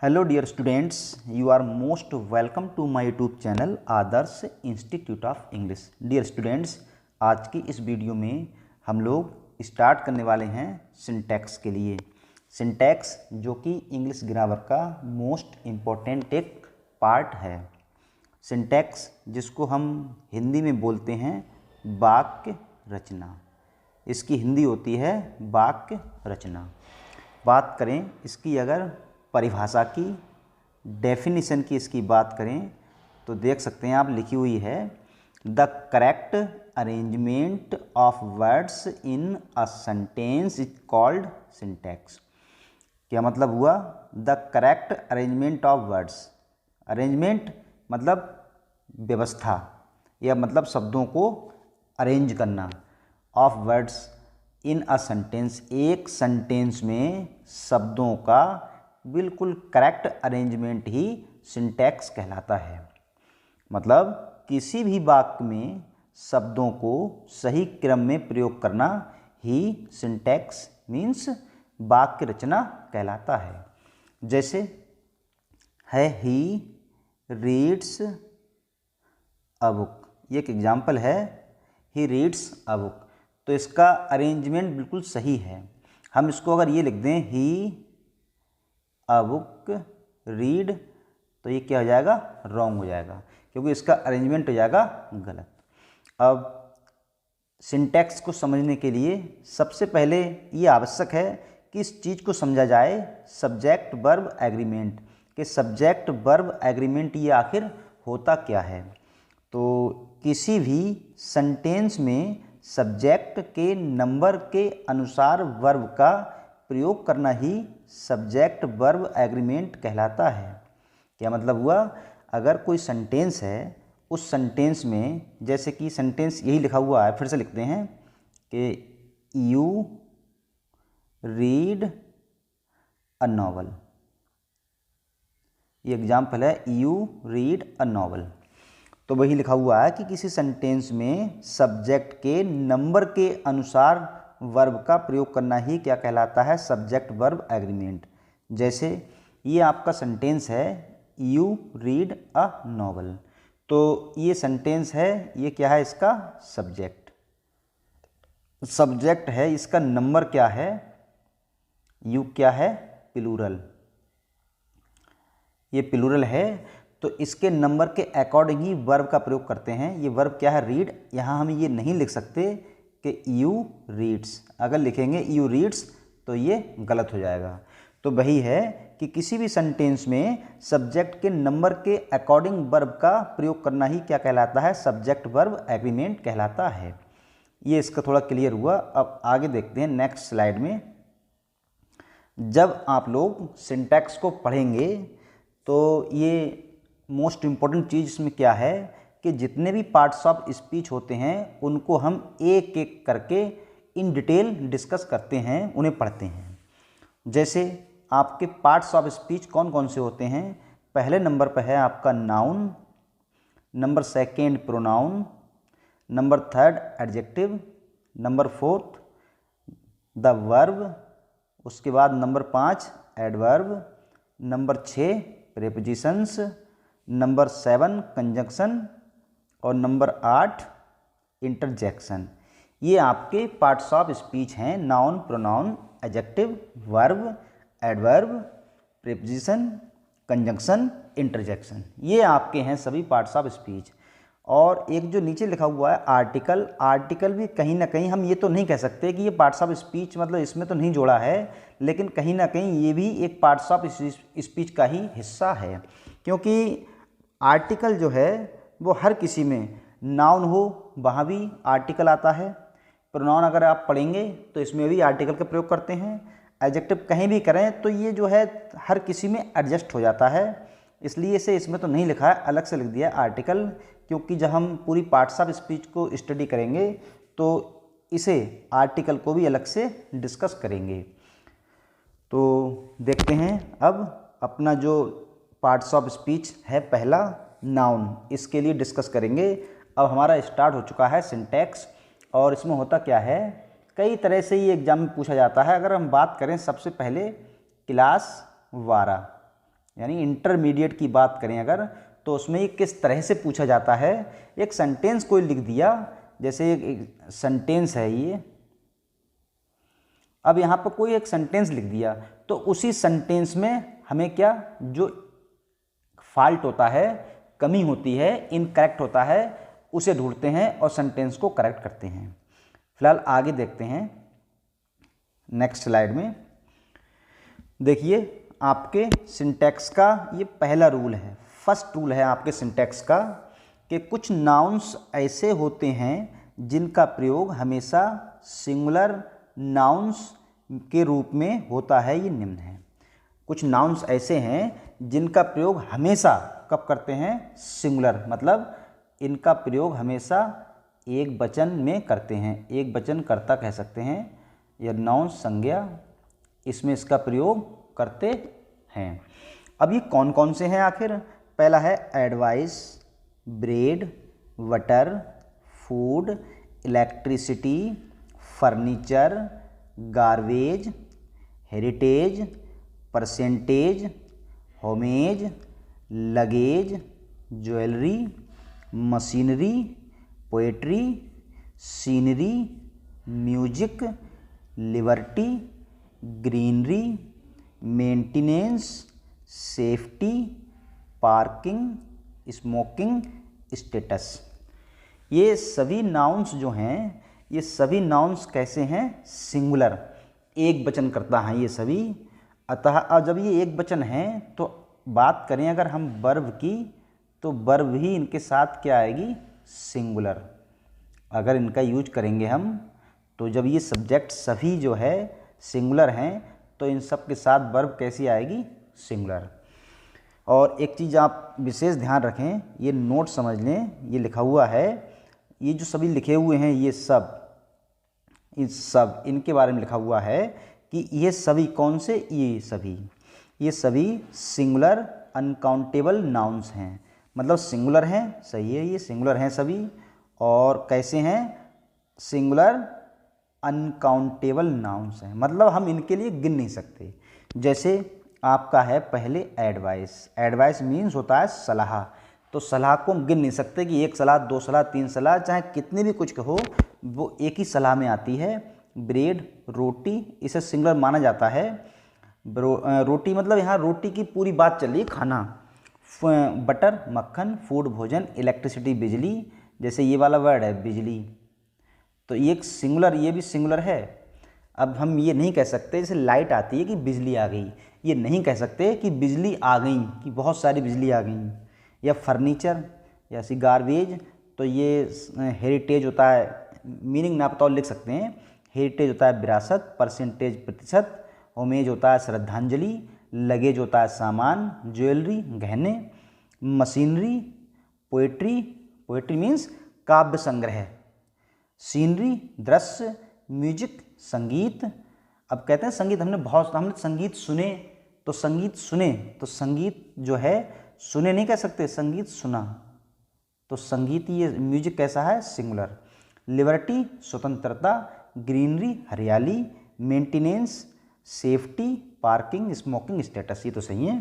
Hello dear students, you are most welcome to my YouTube channel Adarsh institute of English. Dear students, आज की इस video में हम लोग स्टार्ट करने वाले हैं सिंटैक्स के लिए। सिंटैक्स जो कि इंग्लिश ग्रामर का मोस्ट इम्पोर्टेंट एक पार्ट है। सिंटैक्स जिसको हम हिंदी में बोलते हैं वाक्य रचना, इसकी हिंदी होती है वाक्य रचना। बात करें इसकी अगर परिभाषा की, डेफिनेशन की इसकी बात करें तो देख सकते हैं आप, लिखी हुई है the correct arrangement of words in a sentence is called syntax. क्या मतलब हुआ? The correct arrangement of words. Arrangement मतलब व्यवस्था या मतलब शब्दों को अरेंज करना। Of words in a sentence, एक सेंटेंस में शब्दों का बिल्कुल करेक्ट अरेंजमेंट ही सिंटैक्स कहलाता है। मतलब किसी भी वाक्य में शब्दों को सही क्रम में प्रयोग करना ही सिंटैक्स मीन्स वाक्य रचना कहलाता है। जैसे है ही रीड्स अ बुक, ये एक एग्जाम्पल है। ही रीड्स अ बुक, तो इसका अरेंजमेंट बिल्कुल सही है। हम इसको अगर ये लिख दें ही अ बुक रीड, तो ये क्या हो जाएगा? रॉन्ग हो जाएगा, क्योंकि इसका अरेंजमेंट हो जाएगा गलत। अब सिंटैक्स को समझने के लिए सबसे पहले ये आवश्यक है कि इस चीज़ को समझा जाए सब्जेक्ट वर्ब एग्रीमेंट, कि सब्जेक्ट वर्ब एग्रीमेंट ये आखिर होता क्या है। तो किसी भी सेंटेंस में सब्जेक्ट के नंबर के अनुसार वर्ब का प्रयोग करना ही सब्जेक्ट वर्ब एग्रीमेंट कहलाता है। क्या मतलब हुआ? अगर कोई सेंटेंस है, उस सेंटेंस में जैसे कि सेंटेंस यही लिखा हुआ है, फिर से लिखते हैं कि यू रीड अ नॉवल। ये एग्जाम्पल है, यू रीड अ नॉवल। तो वही लिखा हुआ है कि किसी सेंटेंस में सब्जेक्ट के नंबर के अनुसार वर्ब का प्रयोग करना ही क्या कहलाता है? Subject verb agreement. जैसे ये आपका सेंटेंस है यू रीड अ नॉवल, तो ये सेंटेंस है, ये क्या है? इसका सब्जेक्ट। सब्जेक्ट है, इसका नंबर क्या है? यू क्या है? प्लूरल। ये प्लूरल है, तो इसके नंबर के अकॉर्डिंग ही वर्ब का प्रयोग करते हैं। ये वर्ब क्या है? रीड। यहाँ हम ये नहीं लिख सकते कि यू रीड्स। अगर लिखेंगे यू रीड्स तो ये गलत हो जाएगा। तो वही है कि किसी भी सेंटेंस में सब्जेक्ट के नंबर के अकॉर्डिंग वर्ब का प्रयोग करना ही क्या कहलाता है? सब्जेक्ट वर्ब एग्रीमेंट कहलाता है। ये इसका थोड़ा क्लियर हुआ। अब आगे देखते हैं नेक्स्ट स्लाइड में। जब आप लोग सिंटैक्स को पढ़ेंगे तो ये मोस्ट इम्पॉर्टेंट चीज़ इसमें क्या है कि जितने भी पार्ट्स ऑफ स्पीच होते हैं उनको हम एक एक करके इन डिटेल डिस्कस करते हैं, उन्हें पढ़ते हैं। जैसे आपके पार्ट्स ऑफ स्पीच कौन कौन से होते हैं? पहले नंबर पर है आपका noun, number second pronoun, number third adjective, number fourth the verb, उसके बाद number 5 adverb, number 6 prepositions, number 7 conjunction और नंबर 8 इंटरजेक्शन। ये आपके पार्ट्स ऑफ स्पीच हैं। Noun, pronoun, adjective, verb, adverb, preposition, conjunction, interjection, ये आपके हैं सभी पार्ट्स ऑफ स्पीच। और एक जो नीचे लिखा हुआ है आर्टिकल, आर्टिकल भी कहीं ना कहीं हम ये तो नहीं कह सकते कि ये पार्ट्स ऑफ स्पीच मतलब इसमें तो नहीं जोड़ा है, लेकिन कहीं ना कहीं ये भी एक पार्ट्स ऑफ स्पीच का ही हिस्सा है। क्योंकि आर्टिकल जो है वो हर किसी में, नाउन हो वहाँ भी आर्टिकल आता है, प्रोनाउन अगर आप पढ़ेंगे तो इसमें भी आर्टिकल का प्रयोग करते हैं, एडजेक्टिव कहीं भी करें तो ये जो है हर किसी में एडजस्ट हो जाता है। इसलिए इसे इसमें तो नहीं लिखा है, अलग से लिख दिया आर्टिकल, क्योंकि जब हम पूरी पार्ट्स ऑफ स्पीच को स्टडी करेंगे तो इसे आर्टिकल को भी अलग से डिस्कस करेंगे। तो देखते हैं अब अपना जो पार्ट्स ऑफ स्पीच है पहला नाउन, इसके लिए डिस्कस करेंगे। अब हमारा स्टार्ट हो चुका है सिंटैक्स, और इसमें होता क्या है, कई तरह से ये एग्जाम में पूछा जाता है। अगर हम बात करें सबसे पहले क्लास 12 यानी इंटरमीडिएट की बात करें अगर, तो उसमें ये किस तरह से पूछा जाता है। एक सेंटेंस कोई लिख दिया, जैसे एक सेंटेंस है ये, अब यहाँ पर कोई एक सेंटेंस लिख दिया, तो उसी सेंटेंस में हमें क्या जो फॉल्ट होता है, कमी होती है, इनकरेक्ट होता है, उसे ढूंढते हैं और सेंटेंस को करेक्ट करते हैं। फिलहाल आगे देखते हैं नेक्स्ट स्लाइड में। देखिए आपके सिंटैक्स का ये पहला रूल है, फर्स्ट रूल है आपके सिंटैक्स का, कि कुछ नाउन्स ऐसे होते हैं जिनका प्रयोग हमेशा सिंगुलर नाउन्स के रूप में होता है। ये निम्न है। कुछ नाउन्स ऐसे हैं जिनका प्रयोग हमेशा कब करते हैं, सिंगुलर, मतलब इनका प्रयोग हमेशा एक वचन में करते हैं, एक वचन कर्ता कह सकते हैं, या नाउन संज्ञा, इसमें इसका प्रयोग करते हैं। अब ये कौन कौन से हैं आखिर? पहला है advice, bread, water, food, electricity, furniture, garbage, heritage, percentage, homage, luggage, jewellery, machinery, poetry, scenery, music, liberty, greenery, maintenance, safety, parking, smoking, status. ये सभी नाउन्स जो हैं, ये सभी नाउन्स कैसे हैं, सिंगुलर, एक वचन करता है ये सभी। अतः अब जब ये एक वचन है तो बात करें अगर हम वर्ब की, तो वर्ब भी इनके साथ क्या आएगी, सिंगुलर। अगर इनका यूज करेंगे हम, तो जब ये सब्जेक्ट सभी जो है सिंगुलर हैं, तो इन सब के साथ वर्ब कैसी आएगी, सिंगुलर। और एक चीज़ आप विशेष ध्यान रखें, ये नोट समझ लें, ये लिखा हुआ है, ये जो सभी लिखे हुए हैं ये सब, इनके बारे में लिखा हुआ है कि ये सभी कौन से, ये सभी सिंगुलर अनकाउंटेबल नाउन्स हैं। मतलब सिंगुलर हैं, सही है, ये सिंगुलर हैं सभी, और कैसे हैं, सिंगुलर अनकाउंटेबल नाउन्स हैं, मतलब हम इनके लिए गिन नहीं सकते। जैसे आपका है पहले एडवाइस, एडवाइस मीन्स होता है सलाह, तो सलाह को हम गिन नहीं सकते कि एक सलाह, दो सलाह, तीन सलाह, चाहे कितने भी कुछ कहो वो एक ही सलाह में आती है। ब्रेड, रोटी, इसे सिंगुलर माना जाता है। रोटी मतलब यहाँ रोटी की पूरी बात चल रही है, खाना। बटर, मक्खन, फूड, भोजन, इलेक्ट्रिसिटी, बिजली, जैसे ये वाला वर्ड है बिजली, तो ये एक सिंगुलर, ये भी सिंगुलर है। अब हम ये नहीं कह सकते जैसे लाइट आती है कि बिजली आ गई, ये नहीं कह सकते कि बिजली आ गई, कि बहुत सारी बिजली आ गई। या फर्नीचर, या ऐसी गार्बेज, तो ये हेरिटेज होता है, मीनिंग ना पता लिख सकते हैं। हेरिटेज होता है विरासत, परसेंटेज प्रतिशत, होमेज होता है श्रद्धांजलि, लगेज होता है सामान, ज्वेलरी गहने, मशीनरी, पोएट्री, पोएट्री मीन्स काव्य संग्रह, सीनरी दृश्य, म्यूजिक संगीत। अब कहते हैं संगीत, हमने संगीत सुने, तो संगीत जो है सुने नहीं कह सकते, संगीत सुना, तो संगीत ये म्यूजिक कैसा है, सिंगुलर। लिबर्टी स्वतंत्रता, ग्रीनरी हरियाली, maintenance safety, parking, smoking, status, ये तो सही है।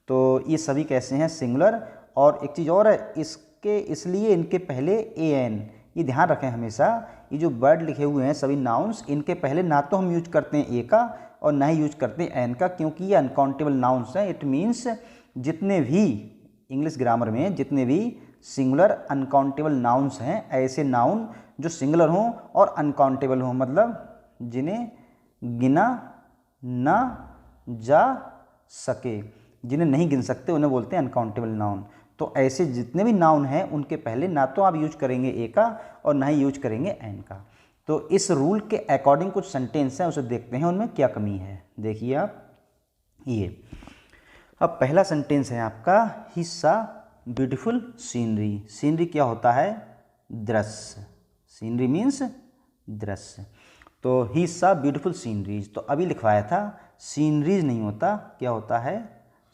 तो ये सभी कैसे हैं, सिंगुलर। और एक चीज़ और है इसके, इसलिए इनके पहले ए एन, ये ध्यान रखें हमेशा, ये जो वर्ड लिखे हुए हैं सभी नाउन्स, इनके पहले ना तो हम यूज करते हैं ए का और ना ही यूज करते हैं एन का, क्योंकि ये अनकाउंटेबल नाउन्स हैं। इट मीन्स जितने भी इंग्लिश ग्रामर में जितने भी सिंगुलर अनकाउंटेबल नाउन्स हैं, ऐसे नाउन जो सिंगुलर हों और अनकाउंटेबल हों, मतलब जिन्हें गिना ना जा सके, जिन्हें नहीं गिन सकते, उन्हें बोलते हैं अनकाउंटेबल नाउन। तो ऐसे जितने भी नाउन हैं उनके पहले ना तो आप यूज करेंगे ए का और ना ही यूज करेंगे एन का। तो इस रूल के अकॉर्डिंग कुछ सेंटेंस हैं, उसे देखते हैं उनमें क्या कमी है। देखिए आप ये, अब पहला सेंटेंस है आपका, ही सा ब्यूटीफुल सीनरी। सीनरी क्या होता है, दृश्य, सीनरी मीन्स दृश्य। तो ही सा ब्यूटीफुल सीनरीज, तो अभी लिखवाया था सीनरीज नहीं होता, क्या होता है,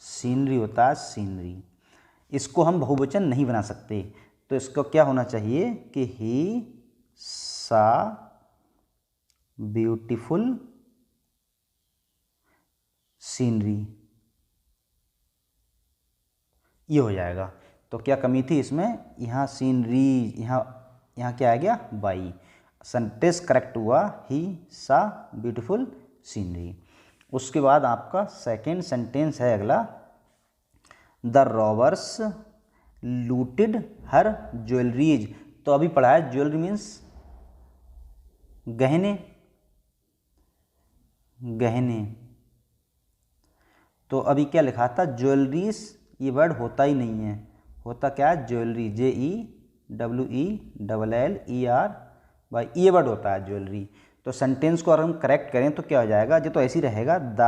सीनरी होता है सीनरी। इसको हम बहुवचन नहीं बना सकते, तो इसको क्या होना चाहिए कि ही सा ब्यूटीफुल सीनरी, ये हो जाएगा। तो क्या कमी थी इसमें, यहाँ सीनरी, यहाँ क्या आ गया बाई। सेंटेंस करेक्ट हुआ, ही सा ब्यूटीफुल सीनरी। उसके बाद आपका सेकेंड सेंटेंस है अगला, the robbers looted her jewelleries. तो अभी पढ़ा है ज्वेलरी मीन्स गहने, गहने। तो अभी क्या लिखा था ज्वेलरीज, ये वर्ड होता ही नहीं है, होता क्या है ज्वेलरी, JEWELLER बाई ये वर्ड होता है ज्वेलरी। तो सेंटेंस को अगर हम करेक्ट करें तो क्या हो जाएगा, जो तो ऐसे ही रहेगा, द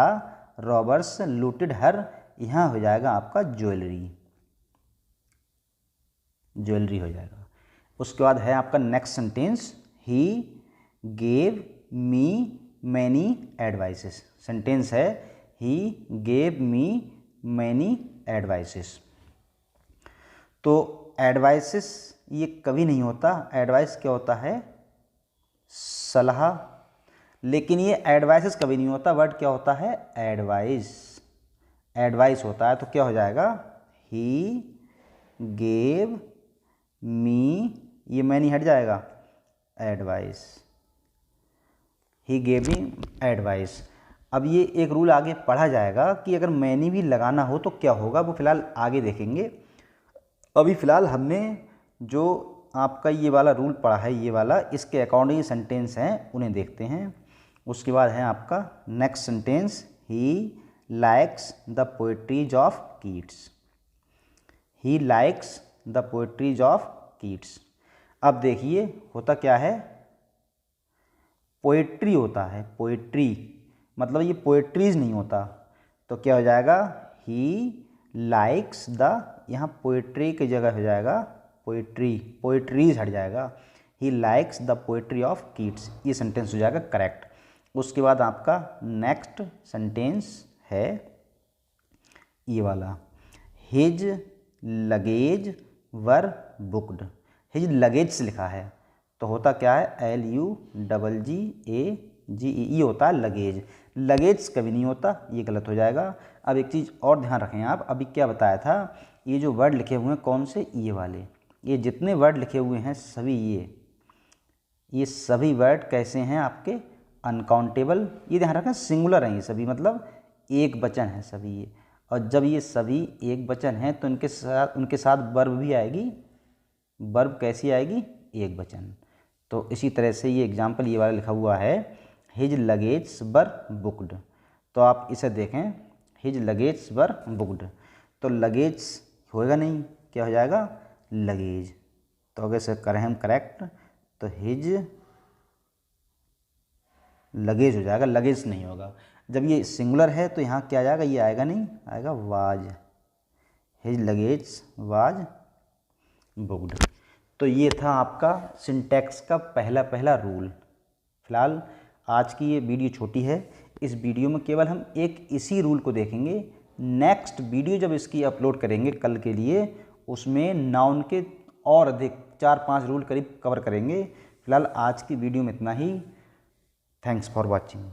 रॉबर्स लूटेड हर, यहाँ हो जाएगा आपका ज्वेलरी, ज्वेलरी हो जाएगा। उसके बाद है आपका next sentence, he gave me many advices. Sentence है he gave me many advices. तो एडवाइसेस ये कभी नहीं होता, एडवाइस क्या होता है सलाह, लेकिन ये एडवाइसेस कभी नहीं होता, वर्ड क्या होता है एडवाइस, एडवाइस होता है। तो क्या हो जाएगा, ही गेव मी, ये मैनी हट जाएगा, एडवाइस, ही गेव मी एडवाइस। अब ये एक रूल आगे पढ़ा जाएगा कि अगर मैनी भी लगाना हो तो क्या होगा, वो फिलहाल आगे देखेंगे। अभी फ़िलहाल हमने जो आपका ये वाला रूल पढ़ा है, ये वाला, इसके अकॉर्डिंग सेंटेंस हैं उन्हें देखते हैं। उसके बाद है आपका next sentence, he likes the poetries of Keats. He likes the poetries of Keats. अब देखिए होता क्या है, पोएट्री होता है, पोएट्री मतलब ये पोएट्रीज नहीं होता। तो क्या हो जाएगा, ही लाइक्स द, यहाँ पोएट्री की जगह हो जाएगा पोएट्री, पोएट्रीज हट जाएगा, he likes the poetry of Keats, ये सेंटेंस हो जाएगा करेक्ट। उसके बाद आपका नेक्स्ट सेंटेंस है ये वाला, हिज लगेज वर बुकड। हिज लगेज लिखा है तो होता क्या है, LUGGAGE, ये होता है लगेज। लगेज कभी नहीं होता, ये गलत हो जाएगा। अब एक चीज़ और ध्यान रखें आप, अभी क्या बताया था, ये जो वर्ड लिखे हुए हैं कौन से, ये वाले, ये जितने वर्ड लिखे हुए हैं सभी, ये सभी वर्ड कैसे हैं आपके अनकाउंटेबल, ये ध्यान रखें सिंगुलर हैं ये सभी, मतलब एक वचन है सभी ये। और जब ये सभी एक वचन हैं तो उनके साथ वर्ब भी आएगी, वर्ब कैसी आएगी, एक वचन। तो इसी तरह से ये एग्जाम्पल ये वाला लिखा हुआ है, हिज लगेज वर बुकड। तो आप इसे देखें, हिज लगेज वर बुकड, तो लगेज होएगा नहीं, क्या हो जाएगा लगेज। तो अगर से करें हम करेक्ट तो हिज लगेज हो जाएगा, लगेज नहीं होगा। जब ये सिंगुलर है तो यहाँ क्या आ जाएगा, ये आएगा नहीं, आएगा was, his luggage was booked. तो ये था आपका सिंटैक्स का पहला रूल। फिलहाल आज की ये वीडियो छोटी है, इस वीडियो में केवल हम एक इसी रूल को देखेंगे। नेक्स्ट वीडियो जब इसकी अपलोड करेंगे कल के लिए, उसमें नाउन के और अधिक 4-5 रूल करीब कवर करेंगे। फिलहाल आज की वीडियो में इतना ही। Thanks for watching.